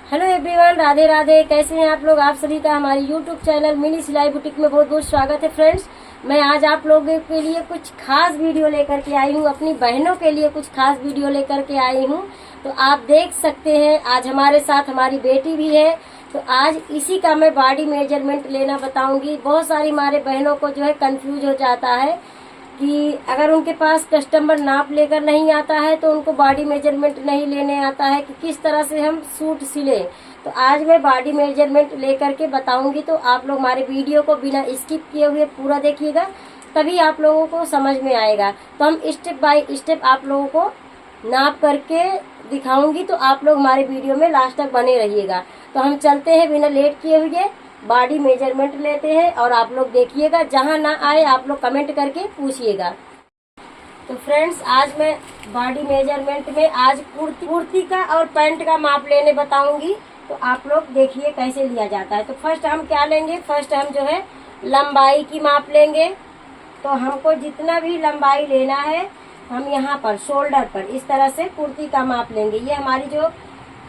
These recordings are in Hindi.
Hello everyone, Radhe Radhe. कैसे हैं आप लोग? आप सभी का हमारे यूट्यूब चैनल मिनी सिलाई बुटीक में बहुत बहुत स्वागत है। फ्रेंड्स, मैं आज आप लोगों के लिए कुछ खास वीडियो लेकर के आई हूँ, अपनी बहनों के लिए कुछ खास वीडियो लेकर के आई हूँ। तो आप देख सकते हैं आज हमारे साथ हमारी बेटी भी है। तो आज इसी का मैं बॉडी मेजरमेंट लेना बताऊंगी। बहुत सारी हमारे बहनों को जो है कंफ्यूज हो जाता है कि अगर उनके पास कस्टमर नाप लेकर नहीं आता है तो उनको बॉडी मेजरमेंट नहीं लेने आता है कि किस तरह से हम सूट सिले। तो आज मैं बॉडी मेजरमेंट लेकर के बताऊंगी। तो आप लोग हमारे वीडियो को बिना स्किप किए हुए पूरा देखिएगा, तभी आप लोगों को समझ में आएगा। तो हम स्टेप बाय स्टेप आप लोगों को नाप करके दिखाऊंगी, तो आप लोग हमारे वीडियो में लास्ट तक बने रहिएगा। तो हम चलते हैं बिना लेट किए हुए, बॉडी मेजरमेंट लेते हैं और आप लोग देखिएगा। जहां ना आए आप लोग कमेंट करके पूछिएगा। तो फ्रेंड्स, आज मैं बॉडी मेजरमेंट में आज कुर्ती का और पैंट का माप लेने बताऊंगी। तो आप लोग देखिए कैसे लिया जाता है। तो फर्स्ट हम क्या लेंगे, फर्स्ट हम जो है लंबाई की माप लेंगे। तो हमको जितना भी लंबाई लेना है हम यहाँ पर शोल्डर पर इस तरह से कुर्ती का माप लेंगे। ये हमारी जो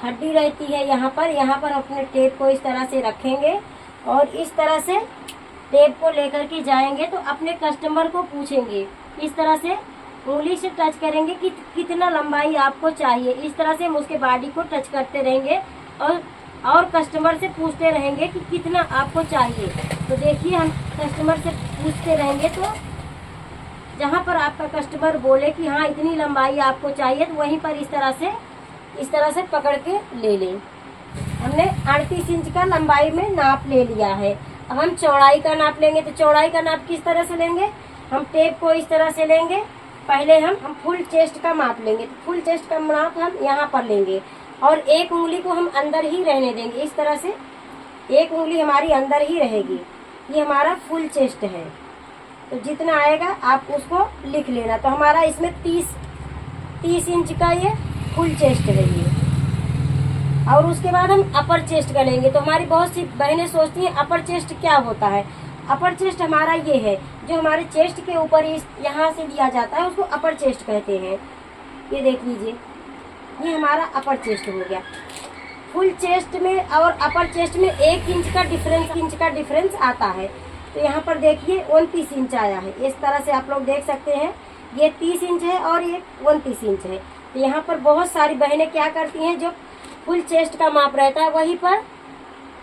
हड्डी रहती है यहाँ पर अपने टेप को इस तरह से रखेंगे और इस तरह से टेप को लेकर के जाएंगे। तो अपने कस्टमर को पूछेंगे, इस तरह से उंगली से टच करेंगे कि कितना लंबाई आपको चाहिए। इस तरह से हम उसके बॉडी को टच करते रहेंगे और कस्टमर से पूछते रहेंगे कि कितना आपको चाहिए। तो देखिए हम कस्टमर से पूछते रहेंगे, तो जहाँ पर आपका कस्टमर बोले कि हाँ इतनी लंबाई आपको चाहिए, तो वहीं पर इस तरह से पकड़ के ले लें। हमने 38 इंच का लंबाई में नाप ले लिया है। अब हम चौड़ाई का नाप लेंगे। तो चौड़ाई का नाप किस तरह से लेंगे, हम टेप को इस तरह से लेंगे। पहले हम फुल चेस्ट का माप लेंगे। तो फुल चेस्ट का माप हम यहाँ पर लेंगे और एक उंगली को हम अंदर ही रहने देंगे। इस तरह से एक उंगली हमारी अंदर ही रहेगी। ये हमारा फुल चेस्ट है। तो जितना आएगा आप उसको लिख लेना। तो हमारा इसमें 30 इंच का ये फुल चेस्ट है ये। और उसके बाद हम अपर चेस्ट का लेंगे। तो हमारी बहुत सी बहनें सोचती हैं अपर चेस्ट क्या होता है। अपर चेस्ट हमारा ये है जो हमारे चेस्ट के ऊपर यहाँ से लिया जाता है, उसको अपर चेस्ट कहते हैं। ये देख लीजिए, ये हमारा अपर चेस्ट हो गया। फुल चेस्ट में और अपर चेस्ट में 1 इंच का डिफरेंस आता है। तो यहाँ पर देखिए 29 इंच आया है। इस तरह से आप लोग देख सकते हैं, ये 30 इंच है और ये 29 इंच है। तो यहाँ पर बहुत सारी बहनें क्या करती हैं, जो फुल चेस्ट का माप रहता है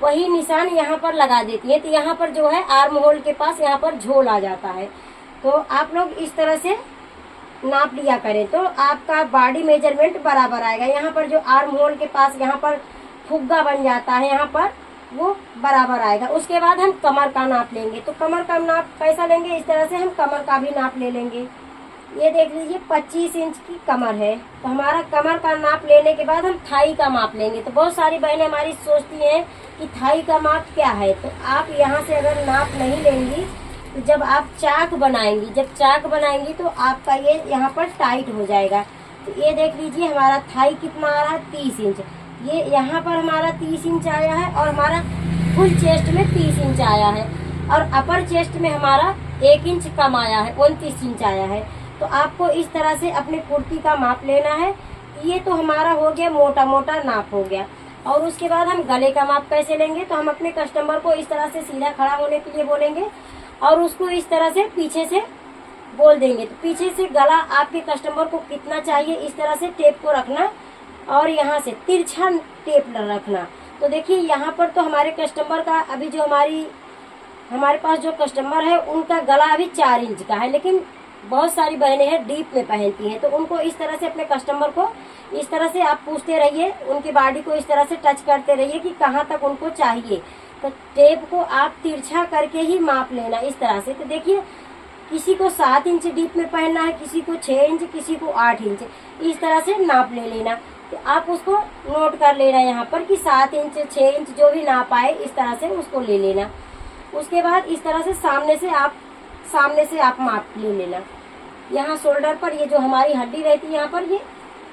वही निशान यहाँ पर लगा देती है। तो यहाँ पर जो है आर्म होल के पास यहाँ पर झोल आ जाता है। तो आप लोग इस तरह से नाप लिया करें तो आपका बॉडी मेजरमेंट बराबर आएगा। यहाँ पर जो आर्म होल के पास यहाँ पर फुग्गा बन जाता है, यहाँ पर वो बराबर आएगा। उसके बाद हम कमर का नाप लेंगे। तो कमर का नाप कैसा लेंगे, इस तरह से हम कमर का भी नाप ले लेंगे। ये देख लीजिए 25 इंच की कमर है। तो हमारा कमर का नाप लेने के बाद हम थाई का माप लेंगे। तो बहुत सारी बहनें हमारी सोचती हैं कि थाई का माप क्या है। तो आप यहाँ से अगर नाप नहीं लेंगी तो जब आप चाक बनाएंगी तो आपका ये यहाँ पर टाइट हो जाएगा। तो ये देख लीजिए हमारा थाई कितना आ रहा है, 30 इंच। ये यहाँ पर हमारा 30 इंच आया है और हमारा फुल चेस्ट में 30 इंच आया है और अपर चेस्ट में हमारा 1 इंच कम आया है, 29 इंच आया है। तो आपको इस तरह से अपने कुर्ती का माप लेना है। ये तो हमारा हो गया मोटा मोटा नाप हो गया। और उसके बाद हम गले का माप कैसे लेंगे, तो हम अपने कस्टमर को इस तरह से सीधा खड़ा होने के लिए बोलेंगे और उसको इस तरह से पीछे से बोल देंगे। तो पीछे से गला आपके कस्टमर को कितना चाहिए, इस तरह से टेप को रखना और यहाँ से तिरछा टेप रखना। तो देखिए यहाँ पर तो हमारे कस्टमर का अभी जो हमारे पास जो कस्टमर है उनका गला अभी 4 इंच का है, लेकिन बहुत सारी बहनें हैं डीप में पहनती हैं। तो उनको इस तरह से अपने कस्टमर को इस तरह से आप पूछते रहिए, उनकी बॉडी को इस तरह से टच करते रहिए कि कहाँ तक उनको चाहिए। तो टेप को आप तिरछा करके ही माप लेना इस तरह से। तो देखिए किसी को 7 इंच डीप में पहनना है, किसी को 6 इंच, किसी को 8 इंच, इस तरह से नाप ले लेना। तो आप उसको नोट कर लेना यहाँ पर कि 7 इंच 6 इंच जो भी नाप आए इस तरह से उसको ले लेना। उसके बाद इस तरह से सामने से आप माप ले लेना। यहाँ शोल्डर पर ये जो हमारी हड्डी रहती है यहाँ पर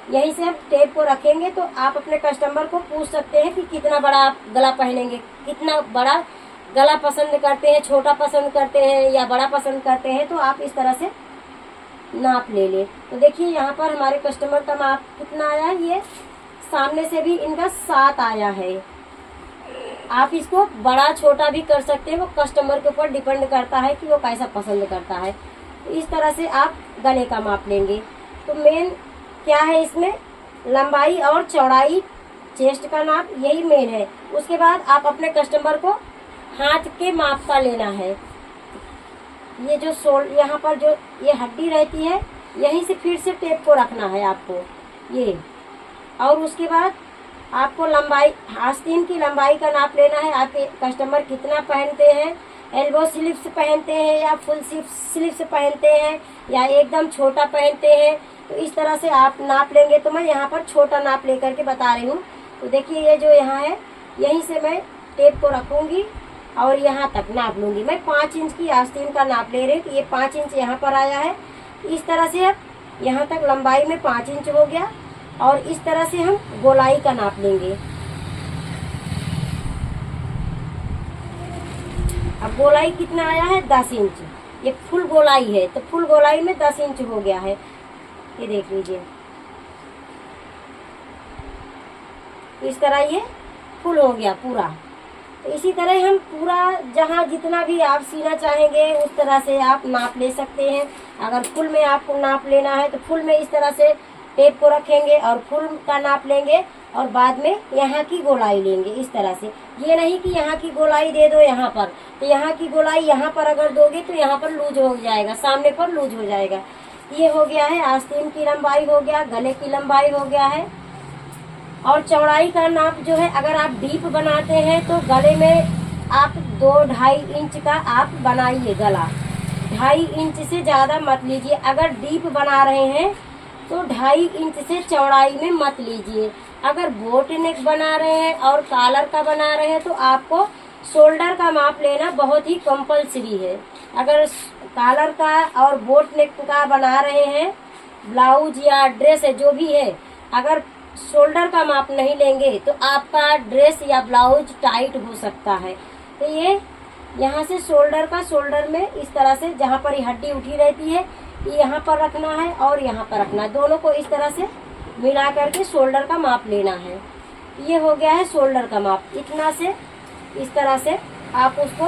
यहीं से हम टेप को रखेंगे। तो आप अपने कस्टमर को पूछ सकते हैं कि कितना बड़ा आप गला पहनेंगे, कितना बड़ा गला पसंद करते हैं, छोटा पसंद करते हैं या बड़ा पसंद करते हैं। तो आप इस तरह से नाप ले लें। तो देखिए यहाँ पर हमारे कस्टमर का माप कितना आया है, ये सामने से भी इनका 7 आया है। आप इसको बड़ा छोटा भी कर सकते हैं, वो कस्टमर के ऊपर डिपेंड करता है कि वो कैसा पसंद करता है। तो इस तरह से आप गले का माप लेंगे। तो मेन क्या है इसमें, लंबाई और चौड़ाई, चेस्ट का नाप, यही मेन है। उसके बाद आप अपने कस्टमर को हाथ के माप का लेना है। ये जो यहाँ पर जो ये हड्डी रहती है, यहीं से फिर से टेप को रखना है आपको ये। और उसके बाद आपको लंबाई, आस्तीन की लंबाई का नाप लेना है। आपके कस्टमर कितना पहनते हैं, एल्बो स्लीव्स पहनते हैं या फुल स्लीव्स पहनते हैं या एकदम छोटा पहनते हैं। तो इस तरह से आप नाप लेंगे। तो मैं यहाँ पर छोटा नाप लेकर के बता रही हूँ। तो देखिए ये जो यहाँ है, यहीं से मैं टेप को रखूंगी और यहाँ तक नाप लूंगी। मैं 5 इंच की आस्तीन का नाप ले रही हूँ। तो ये 5 इंच यहाँ पर आया है। इस तरह से अब यहाँ तक लंबाई में 5 इंच हो गया। और इस तरह से हम गोलाई का नाप लेंगे। अब गोलाई कितना आया है, 10 इंच। ये फुल गोलाई है, तो फुल गोलाई में 10 इंच हो गया है। ये देख लीजिए, इस तरह ये फुल हो गया पूरा। तो इसी तरह हम पूरा जहाँ जितना भी आप सीना चाहेंगे उस तरह से आप नाप ले सकते हैं। अगर फुल में आपको नाप लेना है तो फुल में इस तरह से टेप को रखेंगे और फुल का नाप लेंगे और बाद में यहाँ की गोलाई लेंगे इस तरह से। ये नहीं कि यहाँ की गोलाई दे दो यहाँ पर, तो यहाँ की गोलाई यहाँ पर अगर दोगे तो यहाँ पर लूज हो जाएगा, सामने पर लूज हो जाएगा। ये हो गया है आस्तीन की लंबाई हो गया, गले की लंबाई हो गया है। और चौड़ाई का नाप जो है, अगर आप डीप बनाते हैं तो गले में आप 2-2.5 इंच का आप बनाइए गला। 2.5 इंच से ज़्यादा मत लीजिए। अगर डीप बना रहे हैं तो 2.5 इंच से चौड़ाई में मत लीजिए। अगर बोट नेक बना रहे हैं और कॉलर का बना रहे हैं तो आपको शोल्डर का माप लेना बहुत ही कंपलसरी है। अगर कॉलर का और बोट नेक का बना रहे हैं, ब्लाउज या ड्रेस है जो भी है, अगर शोल्डर का माप नहीं लेंगे तो आपका ड्रेस या ब्लाउज टाइट हो सकता है। तो ये यहाँ से शोल्डर में इस तरह से, जहाँ पर ये हड्डी उठी रहती है, ये यहाँ पर रखना है और यहाँ पर रखना है। दोनों को इस तरह से मिला करके शोल्डर का माप लेना है। ये हो गया है शोल्डर का माप। इतना से इस तरह से आप उसको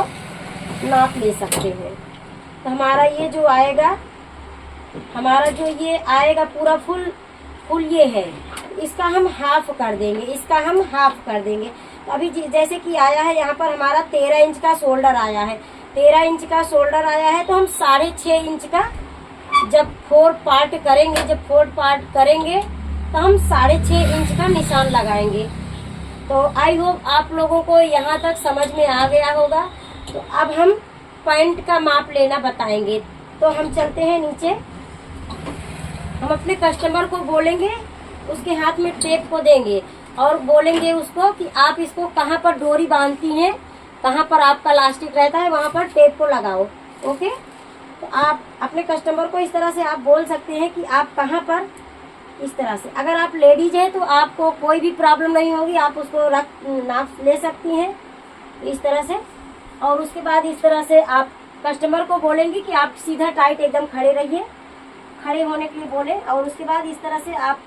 नाप ले सकते हैं। तो हमारा ये जो आएगा, हमारा जो ये आएगा पूरा फुल ये है, इसका हम हाफ कर देंगे, इसका हम हाफ कर देंगे। तो अभी जैसे कि आया है यहाँ पर हमारा 13 इंच का शोल्डर आया है। 13 इंच का शोल्डर आया है तो हम 6.5 इंच का जब 4 पार्ट करेंगे तो हम 6.5 इंच का निशान लगाएंगे। तो आई होप आप लोगों को यहाँ तक समझ में आ गया होगा। तो अब हम पैंट का माप लेना बताएंगे। तो हम चलते हैं नीचे। हम अपने कस्टमर को बोलेंगे, उसके हाथ में टेप को देंगे और बोलेंगे उसको कि आप इसको कहाँ पर डोरी बांधती हैं, कहाँ पर आपका इलास्टिक रहता है, वहाँ पर टेप को लगाओ। ओके, तो आप अपने कस्टमर को इस तरह से आप बोल सकते हैं कि आप कहाँ पर, इस तरह से। अगर आप लेडीज हैं तो आपको कोई भी प्रॉब्लम नहीं होगी, आप उसको नाप ले सकती हैं इस तरह से। और उसके बाद इस तरह से आप कस्टमर को बोलेंगे कि आप सीधा टाइट एकदम खड़े रहिए, खड़े होने के लिए बोले। और उसके बाद इस तरह से आप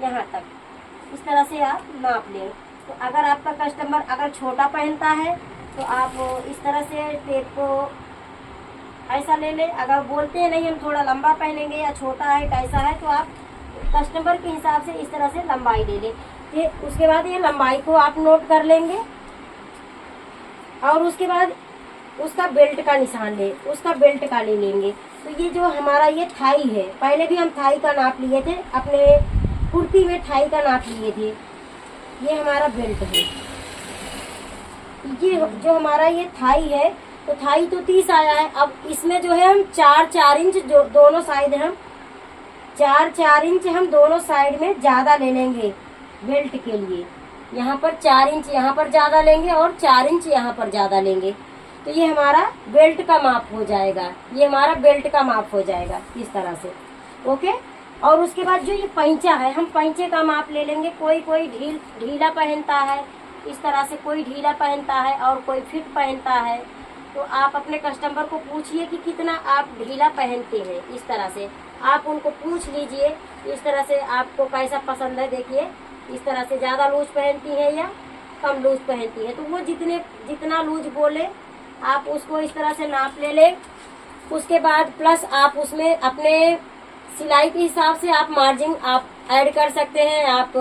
यहाँ तक इस तरह से आप नाप लें। तो अगर आपका कस्टमर अगर छोटा पहनता है तो आप इस तरह से टेप को ऐसा ले लें। अगर बोलते हैं नहीं हम थोड़ा लंबा पहनेंगे या छोटा है कैसा है, तो आप कस्टमर के हिसाब से इस तरह से लंबाई ले लें। फिर उसके बाद ये लंबाई को आप नोट कर लेंगे और उसके बाद उसका बेल्ट का निशान ले, उसका बेल्ट का ले लेंगे। तो ये जो हमारा ये थाई है, पहले भी हम थाई का नाप लिए थे, अपने कुर्ती में थाई का नाप लिए थे। ये हमारा बेल्ट है। ये जो हमारा ये थाई है, तो थाई तो 30 आया है। अब इसमें जो है हम 4-4 इंच जो दोनों साइड हम 4-4 इंच हम दोनों साइड में ज्यादा ले लेंगे बेल्ट के लिए। यहाँ पर 4 इंच यहाँ पर ज्यादा लेंगे और 4 इंच यहाँ पर ज्यादा लेंगे। तो ये हमारा बेल्ट का माप हो जाएगा, ये हमारा बेल्ट का माप हो जाएगा इस तरह से। ओके, और उसके बाद जो ये पैंचा है, हम पैंचे का माप ले लेंगे। कोई ढीला पहनता है इस तरह से, कोई ढीला पहनता है और कोई फिट पहनता है। तो आप अपने कस्टमर को पूछिए कि कितना आप ढीला पहनते हैं, इस तरह से आप उनको पूछ लीजिए इस तरह से आपको कैसा पसंद है। देखिए इस तरह से ज़्यादा लूज पहनती है या कम लूज पहनती है, तो वो जितना लूज बोले आप उसको इस तरह से नाप ले लें। उसके बाद प्लस आप उसमें अपने सिलाई के हिसाब से आप मार्जिन आप ऐड कर सकते हैं। आप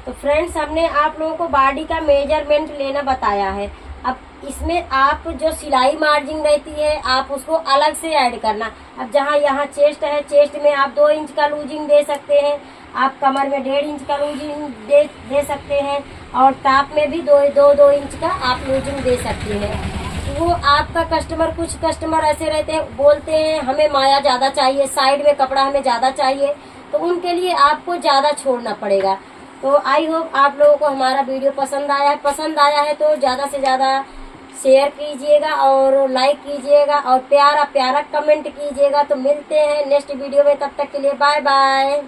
तो फ्रेंड्स हमने आप लोगों को बॉडी का मेजरमेंट लेना बताया है। अब इसमें आप जो सिलाई मार्जिन रहती है आप उसको अलग से ऐड करना। अब जहाँ यहाँ चेस्ट है, चेस्ट में आप 2 इंच का लूजिंग दे सकते हैं, आप कमर में 1.5 इंच का लूजिंग दे सकते हैं, और टॉप में भी 2 इंच का आप लूजिंग दे सकते हैं। वो आपका कस्टमर, कुछ कस्टमर ऐसे रहते हैं बोलते हैं हमें माया ज़्यादा चाहिए, साइड में कपड़ा हमें ज़्यादा चाहिए, तो उनके लिए आपको ज़्यादा छोड़ना पड़ेगा। तो आई होप आप लोगों को हमारा वीडियो पसंद आया है तो ज़्यादा से ज़्यादा शेयर कीजिएगा और लाइक कीजिएगा और प्यारा प्यारा कमेंट कीजिएगा। तो मिलते हैं नेक्स्ट वीडियो में, तब तक के लिए बाय बाय।